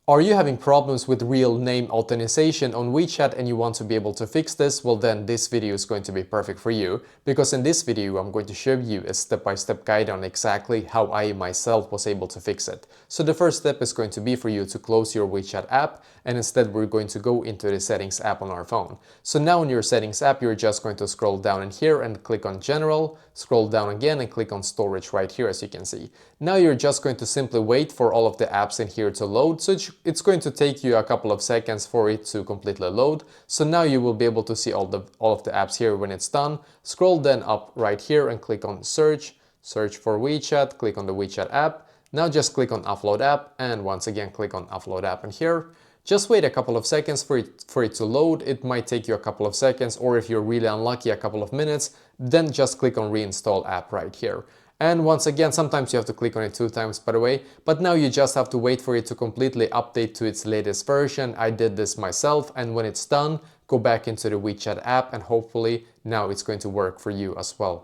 Are you having problems with real name authentication on WeChat and you want to be able to fix this? Well, then this video is going to be perfect for you, because in this video I'm going to show you a step-by-step guide on exactly how I myself was able to fix it. So the first step is going to be for you to close your WeChat app, and instead we're going to go into the settings app on our phone. So now in your settings app you're just going to scroll down in here and click on general, scroll down again and click on storage right here, as you can see. Now you're just going to simply wait for all of the apps in here to load. So it's going to take you a couple of seconds for it to completely load. So now you will be able to see all of the apps here when it's done. Scroll then up right here and click on search for WeChat, click on the WeChat app. Now just click on upload app and once again click on upload app in here. Just wait a couple of seconds for it to load. It might take you a couple of seconds, or if you're really unlucky, a couple of minutes. Then just click on reinstall app right here. And once again, sometimes you have to click on it 2 times, by the way, but now you just have to wait for it to completely update to its latest version. I did this myself, and when it's done, go back into the WeChat app and hopefully now it's going to work for you as well.